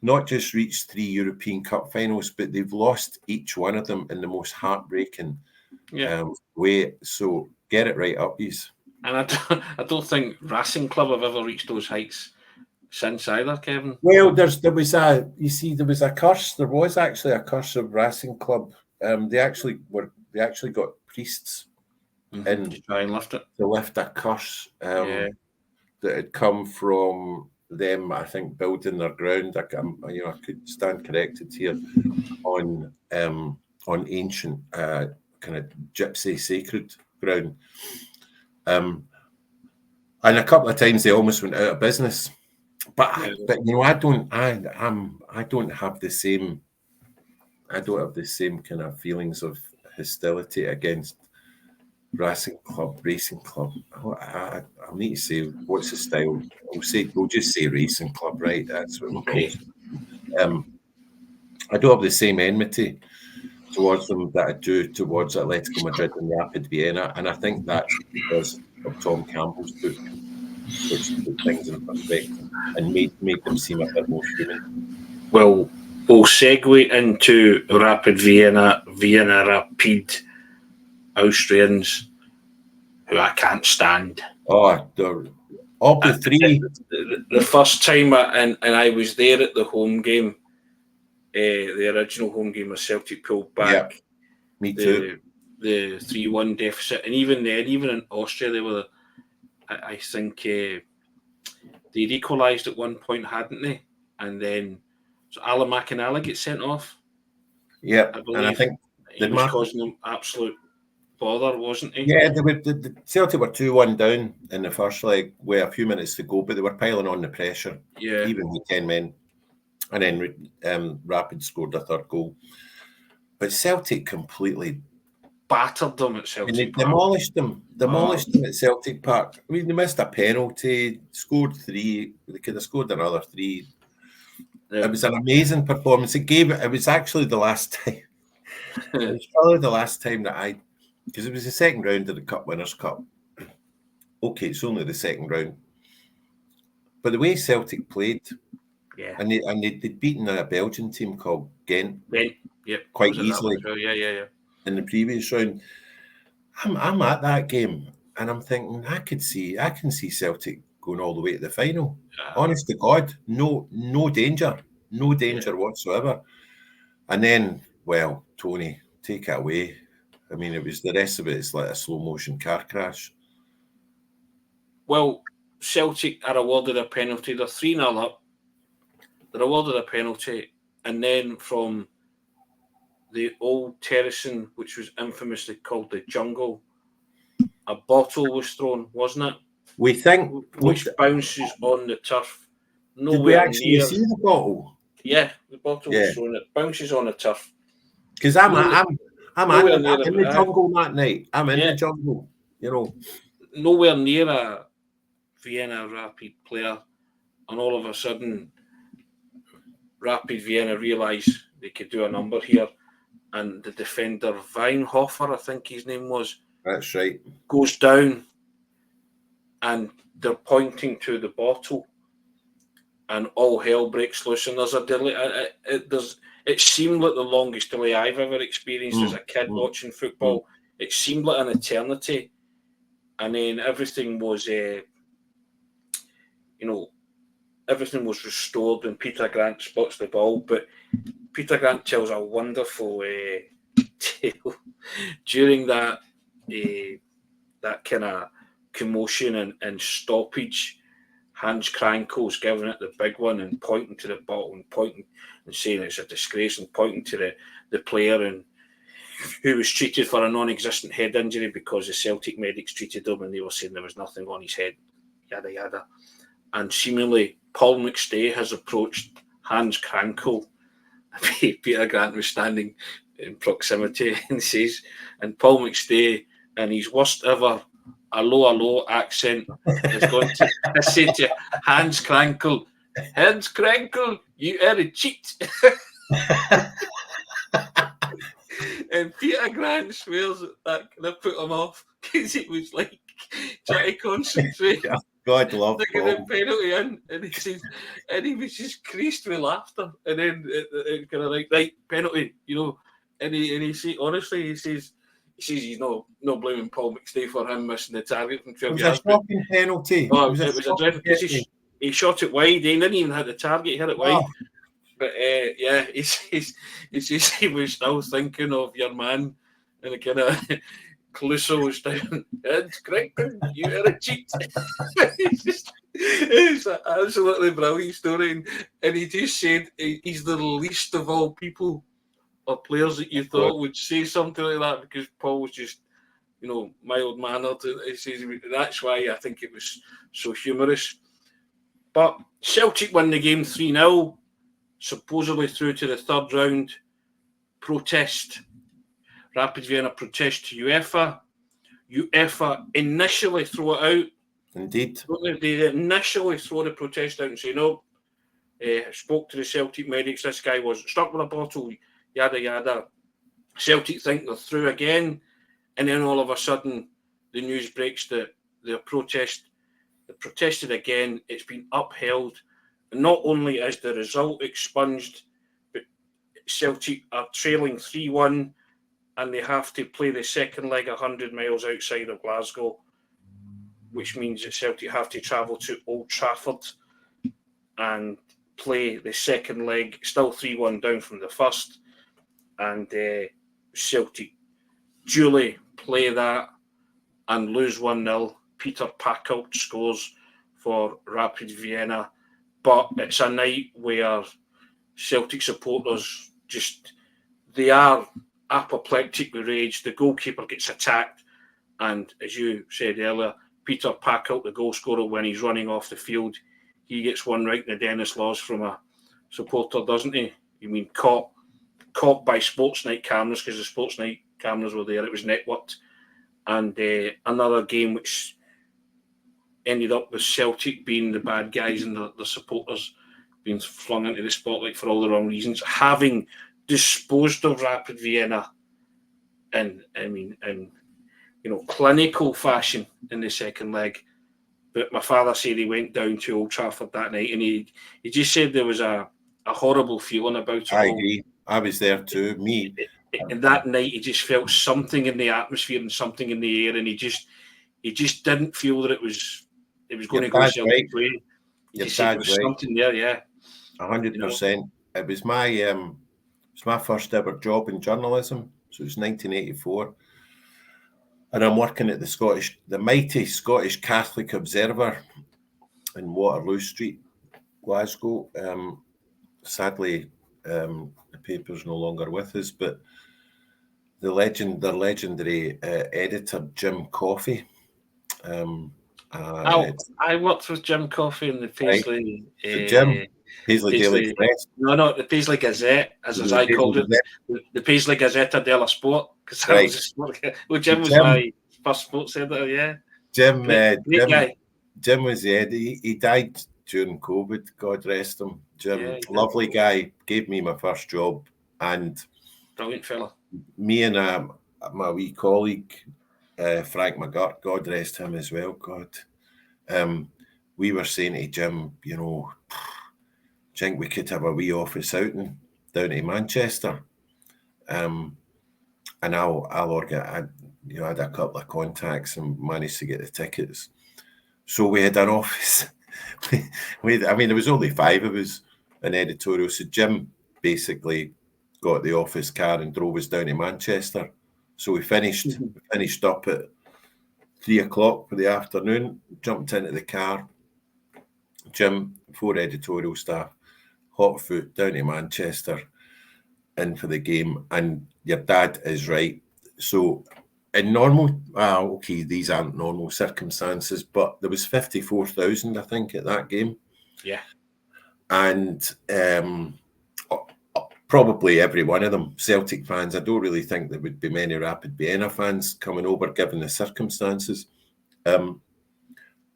not just reached 3 European Cup finals, but they've lost each one of them in the most heartbreaking way. So get it right up, yous. And I don't think Racing Club have ever reached those heights since either, Kevin. Well, there was a curse. There was actually a curse of Racing Club. They actually got priests in to try and lift it. To lift a curse that had come from them. I think building their ground. I could stand corrected here on ancient kind of gypsy sacred ground. And a couple of times they almost went out of business. But I don't have the same kind of feelings of hostility against Racing Club. I need to say, what's the style? We'll just say Racing Club, right? That's what we'll call it. I don't have the same enmity towards them that I do towards Atletico Madrid and Rapid Vienna, and I think that's because of Tom Campbell's book, which put things in perspective and made them seem a bit more human. Well, we'll segue into Rapid Vienna Rapid Austrians, who I can't stand. Oh, of the three. The first time I was there at the home game, the original home game of Celtic pulled back. Yeah, me too. The 3-1 deficit, and even then, even in Austria, they were. I think they'd equalised at one point, hadn't they? And then so Alan McInally gets sent off. Yeah, I believe. And I think he was causing them absolute bother, wasn't he? Yeah, the Celtic were 2-1 down in the first leg with a few minutes to go, but they were piling on the pressure, even with 10 men. And then Rapid scored a third goal. But Celtic completely battered them at Celtic Park. Demolished them at Celtic Park. I mean, they missed a penalty, scored 3. They could have scored another 3. Yeah. It was an amazing performance. It was actually the last time. It was probably the last time that because it was the second round of the Cup Winners' Cup. Okay, it's only the second round. But the way Celtic played, and they'd beaten a Belgian team called Ghent quite easily. In the previous round. I'm at that game and I'm thinking I can see Celtic going all the way to the final. Honest to God, no danger whatsoever. And then, well, Tony, take it away. I mean, it was the rest of it. It's like a slow motion car crash. Well, Celtic are awarded a penalty. They're 3-0 up. They're awarded a penalty, and then from the old terracing, which was infamously called the Jungle, a bottle was thrown, wasn't it? We think which bounces on the turf. Did we actually see the bottle? Yeah, the bottle was thrown. It bounces on the turf. Because I'm in the jungle that night. I'm in the jungle, you know. Nowhere near a Vienna Rapid player, and all of a sudden, Rapid Vienna realised they could do a number here, and the defender Weinhofer, I think his name was. That's right. Goes down, and they're pointing to the bottle, and all hell breaks loose. And there's a delay. It seemed like the longest delay I've ever experienced as a kid watching football. It seemed like an eternity, and then everything was, everything was restored when Peter Grant spots the ball. But Peter Grant tells a wonderful tale during that kind of commotion and stoppage. Hans Krankel's giving it the big one and pointing to the bottle and pointing and saying it's a disgrace and pointing to the player and who was treated for a non-existent head injury because the Celtic medics treated him and they were saying there was nothing on his head, yada yada, and seemingly Paul McStay has approached Hans Krankel. Peter Grant was standing in proximity and says, and Paul McStay, in his worst ever hello accent, has gone to say to Hans Krankel, you are a cheat. And Peter Grant swears that kind of put him off because it was like trying to concentrate. God love Paul. Penalty in, and he was just creased with laughter. And then it kind of like, right, penalty, And he says, honestly, he says he's no blaming Paul McStay for him missing the target from 12 yards. It was a shocking penalty. Oh, it was a dreadful because he shot it wide. He didn't even hit the target. He hit it wide. But he says he was still thinking of your man, and it kind of Caluso was down. It's great, you are a cheat. It's an absolutely brilliant story, and he just said he's the least of all people or players that you thought would say something like that, because Paul was just, mild mannered. He says that's why I think it was so humorous. But Celtic won the game 3-0. Supposedly through to the third round. Protest. Rapid Vienna protest to UEFA. UEFA initially throw it out. Indeed. They initially throw the protest out and say, no. Spoke to the Celtic medics. This guy was stuck with a bottle, yada, yada. Celtic think they're through again. And then all of a sudden, the news breaks that they protested again. It's been upheld. Not only is the result expunged, but Celtic are trailing 3-1 and they have to play the second leg 100 miles outside of Glasgow, which means that Celtic have to travel to Old Trafford and play the second leg, still 3-1 down from the first. And Celtic duly play that and lose 1-0. Peter Packelt scores for Rapid Vienna. But it's a night where Celtic supporters they are apoplectic with rage. The goalkeeper gets attacked. And as you said earlier, Peter Packelt, the goal scorer, when he's running off the field, he gets one right in the Dennis Laws from a supporter, doesn't he? You mean caught by Sports Night cameras, because the Sports Night cameras were there. It was networked. And another game which ended up with Celtic being the bad guys and the supporters being flung into the spotlight for all the wrong reasons, having disposed of Rapid Vienna in clinical fashion in the second leg. But my father said he went down to Old Trafford that night, and he just said there was a horrible feeling about it. I agree. I was there too. Me. And that night, he just felt something in the atmosphere and something in the air, and he just didn't feel that it was going to go Celtic way. He just said there was something there, yeah. 100%. It was my first ever job in journalism. So it was 1984. And I'm working at the mighty Scottish Catholic Observer in Waterloo Street, Glasgow. Sadly, the paper's no longer with us, but their legendary editor, Jim Coffey. I worked with Jim Coffey in the Paisley. Jim, Paisley Daily Press. No, the Paisley Gazette, as I called it, the Paisley Gazzetta della Sport, because I was a sport guy. Well, Jim was my first sports editor, yeah. Jim, great guy. Jim was the editor. He died during COVID, God rest him. Jim, lovely guy, gave me my first job, and brilliant fella. Me and my wee colleague, Frank McGurk, God rest him as well, God. We were saying to Jim, think we could have a wee office outing down to Manchester. And I'll organize. I had a couple of contacts and managed to get the tickets. So we had an office. There was only 5 of us in editorial. So Jim basically got the office car and drove us down to Manchester. So we finished up at 3:00 for the afternoon, jumped into the car. Jim, 4 editorial staff, hot foot down to Manchester, in for the game. And your dad is right. So in these aren't normal circumstances, but there was 54,000, I think, at that game. Yeah. and probably every one of them Celtic fans. I don't really think there would be many Rapid Vienna fans coming over given the circumstances, and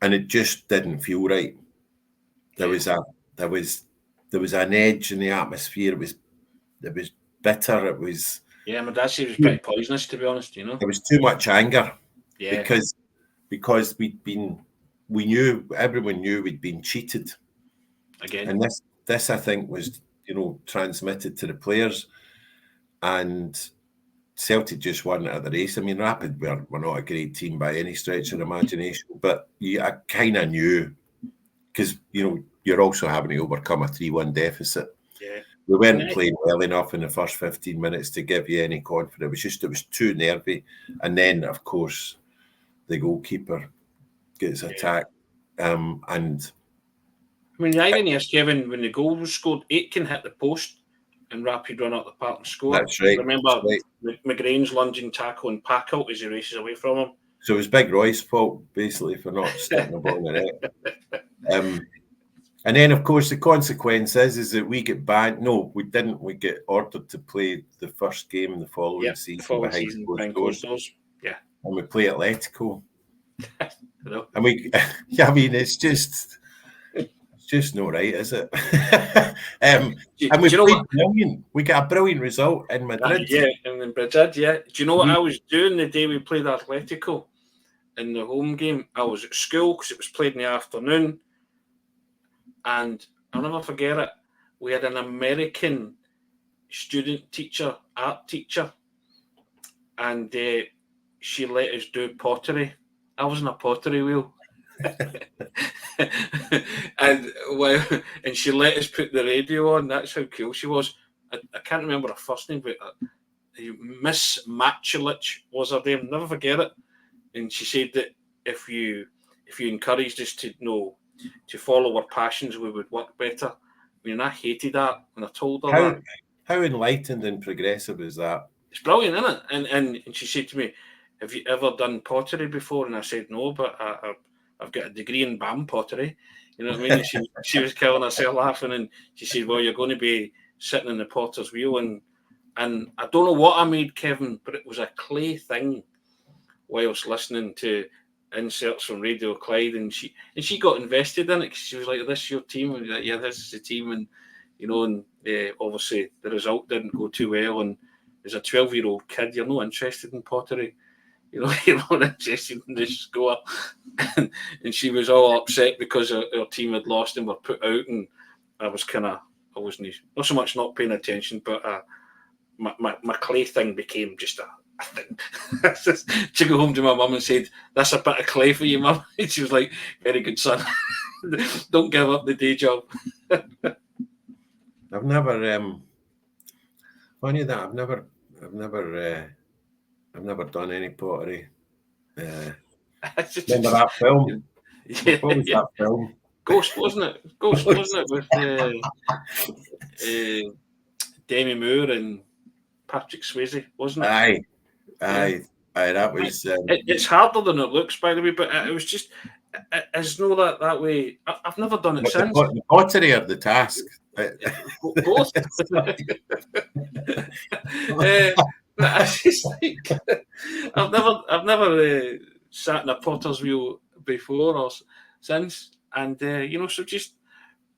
it just didn't feel right. There was an edge in the atmosphere. It was bitter. It was my dad said it was pretty poisonous, to be honest. There was too much anger because everyone knew we'd been cheated again, and this I think was transmitted to the players, and Celtic just weren't at the race. I mean, Rapid were not a great team by any stretch of the imagination, but I kind of knew, because you're also having to overcome a 3-1 deficit. Yeah. We weren't playing well enough in the first 15 minutes to give you any confidence. It was too nervy. And then, of course, the goalkeeper gets attacked. And I mean, the irony is, Kevin, when the goal was scored, Aitken hit the post and Rapid run up the park and score. That's right. Remember McGrain's lunging tackle and pack out as he races away from him. So it was Big Roy's fault, basically, for not sticking the ball in the net. And then, of course, the consequence is that we get banned. No, we didn't. We get ordered to play the first game the following season behind closed doors. Yeah. And we play Atletico. And it's just not right, is it? And we played brilliant. We got a brilliant result in Madrid. In Madrid, Do you know what I was doing the day we played Atletico in the home game? I was at school because it was played in the afternoon. And I'll never forget it. We had an American art teacher, and she let us do pottery. I was in a pottery wheel. and she let us put the radio on. That's how cool she was. I can't remember her first name, but Miss Machulich was her name. Never forget it. And she said that if you encouraged us to follow our passions, we would work better. I mean, I hated that when I told her that. How enlightened and progressive is that? It's brilliant, isn't it? And she said to me, "Have you ever done pottery before?" And I said, "No, but I've got a degree in BAM pottery." You know what I mean? And she was killing herself laughing, and she said, "Well, you're going to be sitting in the potter's wheel." And I don't know what I made, Kevin, but it was a clay thing whilst listening to inserts from Radio Clyde, and she got invested in it because she was like, "This is your team," and like, "Yeah, this is the team," and obviously the result didn't go too well. And as a 12-year-old kid, you're not interested in pottery, you're not interested in the score, and she was all upset because her team had lost and were put out, and I wasn't not so much not paying attention, but my clay thing became just a thing. To go home to my mum and said, "That's a bit of clay for you, Mum." And she was like, "Very good, son. Don't give up the day job." I've never funny that I've never done any pottery. Remember that film? What was that film? Ghost, wasn't it? Ghost, wasn't it? With Demi Moore and Patrick Swayze, wasn't it? Aye, that was. It's harder than it looks, by the way, but it was just. It's not that way. I've never done it since. The pottery or the task? Both. I've never sat in a potter's wheel before or since, and so just.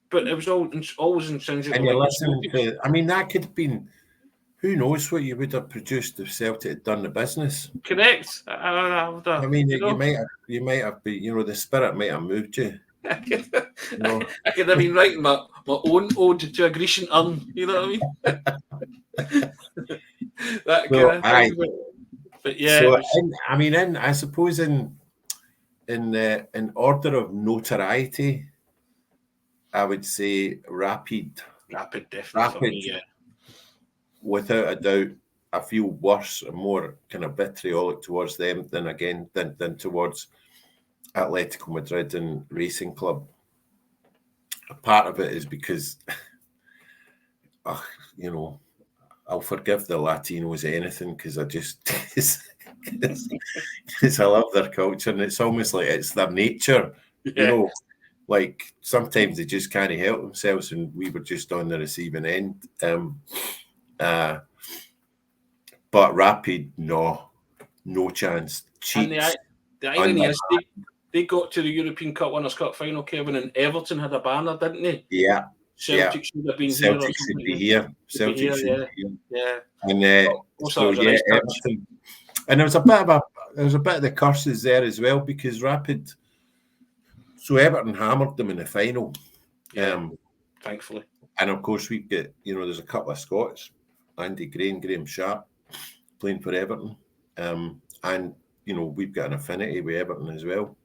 But it was always intrinsic. And you're listening to. I mean, that could have been. Who knows what you would have produced if Celtic had done the business? Correct. I mean, you might have been, the spirit might have moved you. I could have been writing my own ode to a Grecian urn. You know what I mean? That kind of thing. But yeah. So, I suppose in order of notoriety, I would say Rapid. Rapid, definitely. For me, yeah. Without a doubt, I feel worse and more kind of vitriolic towards them than towards Atletico Madrid and Racing Club. A part of it is because, I'll forgive the Latinos anything because I just because I love their culture, and it's almost like it's their nature, like sometimes they just can't help themselves, and we were just on the receiving end. But Rapid, no chance. And Cheats. the irony is they got to the European Cup Winners' Cup final, Kevin, and Everton had a banner, didn't they? Yeah. Celtic should have been here. Celtic should be here. Celtic should be here. Yeah. And so yeah, Everton. And there was a bit of the curses there as well, because Rapid. So Everton hammered them in the final. Thankfully. And of course we get, there's a couple of Scots, Andy Gray and Graham Sharp, playing for Everton. And we've got an affinity with Everton as well.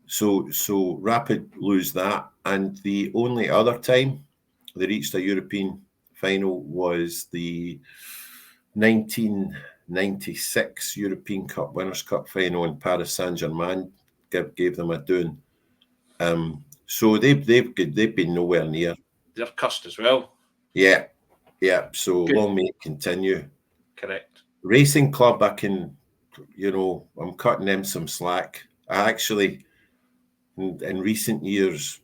So Rapid lose that, and the only other time they reached a European final was the 1996 European Cup Winners' Cup final, in Paris Saint-Germain gave them a doing. So they've been nowhere near. They're cussed as well. Yeah. So good. Long may it continue. Correct. Racing Club, I can, I'm cutting them some slack. I actually, in recent years,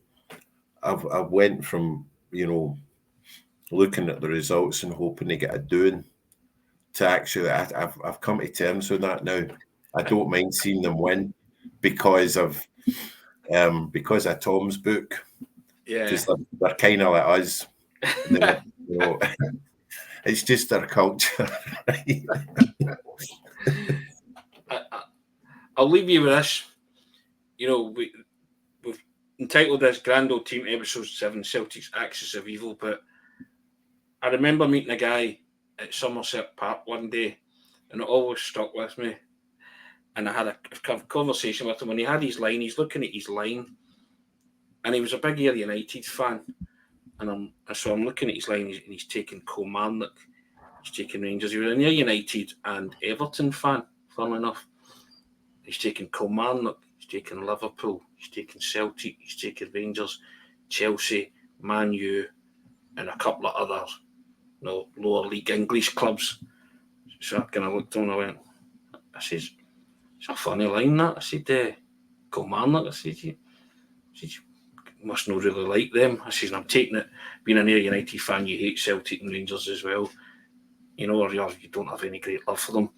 I've went from, looking at the results and hoping to get a doing, to actually, I've come to terms with that now. I don't mind seeing them win because of Tom's book. Yeah. Because they're kind of like us. It's just their culture. I'll leave you with this. We've entitled this Grand Old Team Episode 7, Celtic's Axis of Evil, but I remember meeting a guy at Somerset Park one day, and it always stuck with me. And I had a conversation with him, and he had his line. He's looking at his line, and he was a big Ayr United fan. And I'm looking at his line, and he's taking Kilmarnock, he's taking Rangers. He was an Ayr United and Everton fan, funnily enough. He's taking Kilmarnock, he's taking Liverpool, he's taking Celtic, he's taking Rangers, Chelsea, Man U, and a couple of other lower league English clubs. So I kind of looked on and I went, it's a funny line, that. I said, Kilmarnock. I said, you must not really like them. I said, I'm taking it, being an Ayr United fan, you hate Celtic and Rangers as well, or you don't have any great love for them. And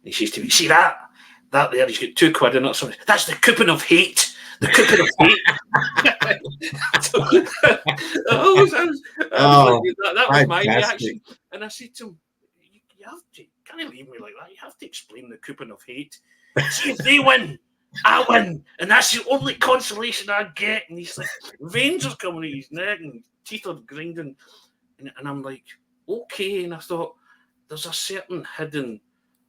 he says to me, see that there, he's got £2 in it. So that's the coupon of hate. The coupon of hate. That was my reaction. And I said to him, you have to, can't leave me like that. You have to explain the coupon of hate. See, if they win, I win, and that's the only consolation I get. And he's like, veins are coming at his neck and teeth are grinding, and I'm like, okay. And I thought, there's a certain hidden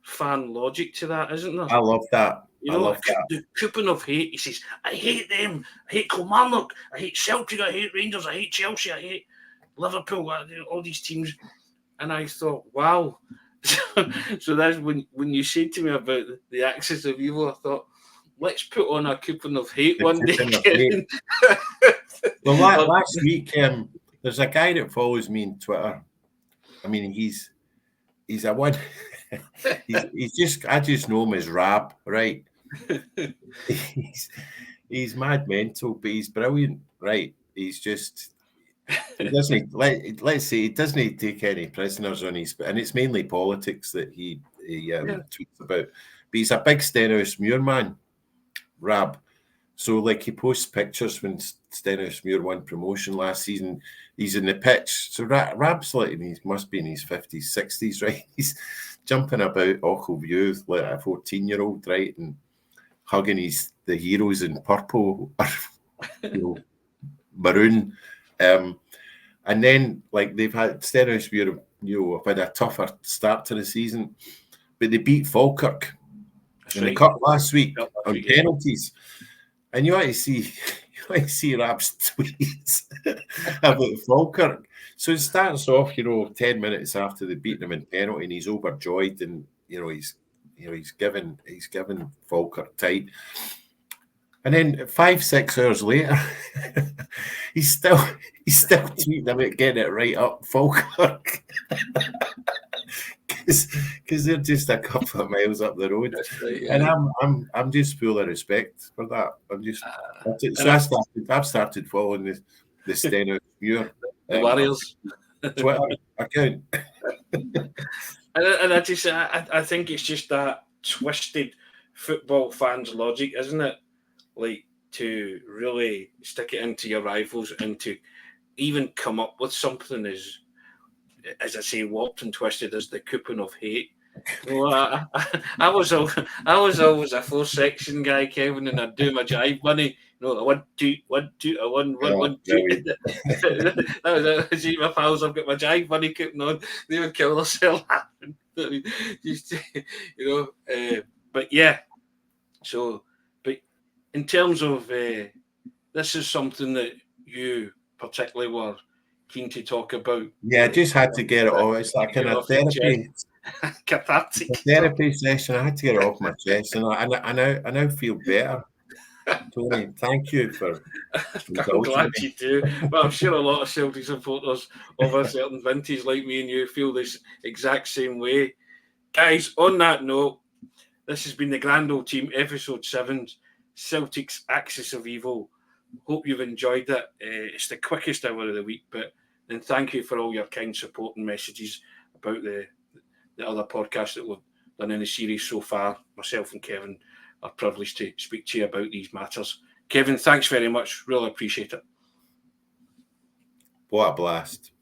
fan logic to that, isn't there? I love that. The coupon of hate. He says, I hate them. I hate Kilmarnock. I hate Celtic. I hate Rangers. I hate Chelsea. I hate Liverpool. All these teams. And I thought, wow. So that's when you said to me about the Axis of Evil, I thought, let's put on a coupon of hate one day. Well, last week, there's a guy that follows me on Twitter. I mean, he's a one. I just know him as Rab, right? he's mad mental, but he's brilliant, right? He's just. He doesn't. Let's say he doesn't take any prisoners on his, and it's mainly politics that he tweets about. But he's a big Stenhousemuir man, Rab. So he posts pictures when Stenhousemuir won promotion last season. He's in the pitch. So Rab's he must be in his 50s, 60s, right? He's jumping about Ochilview like a 14-year-old, right, and hugging the heroes in purple or maroon. And then they've had Stenhousemuir, have had a tougher start to the season, but they beat Falkirk in the cup last week on penalties. And you want to see Rab's tweets about Falkirk. So it starts off, 10 minutes after they beat him in penalty, and he's overjoyed, and he's given Falkirk tight. And then 5-6 hours later, he's still tweeting about getting it right up Falkirk. because they're just a couple of miles up the road, That's right, and yeah. I'm just full of respect for that. I'm just And I've started following the Steno Muir the Warriors. Twitter account. And I think it's just that twisted football fans' logic, isn't it? Like, to really stick it into your rivals and to even come up with something as I say, warped and twisted as the coupon of hate. Well, I was always a full section guy, Kevin, and I'd do my jive money. You know, a 1 2 1 2 a 1 1 Oh, 1 2. brilliant. See my pals, I've got my jive money coupon on. They would kill themselves laughing. Just, but yeah. So, but in terms of this is something that you particularly were keen to talk about. Yeah, I just had to get it off. It's like Get kind it of off your chest. therapy Cathartic. session. I had to get it off my chest, and I now feel better. Tony, thank you for I'm indulging glad me. you do. But I'm sure a lot of Celtic supporters of a certain vintage like me and you feel this exact same way. Guys, on that note, this has been the Grand Old Team, episode 7, Celtic's Axis of Evil. Hope you've enjoyed it. It's the quickest hour of the week, and thank you for all your kind support and messages about the other podcasts that we've done in the series so far. Myself and Kevin are privileged to speak to you about these matters. Kevin, thanks very much. Really appreciate it. What a blast.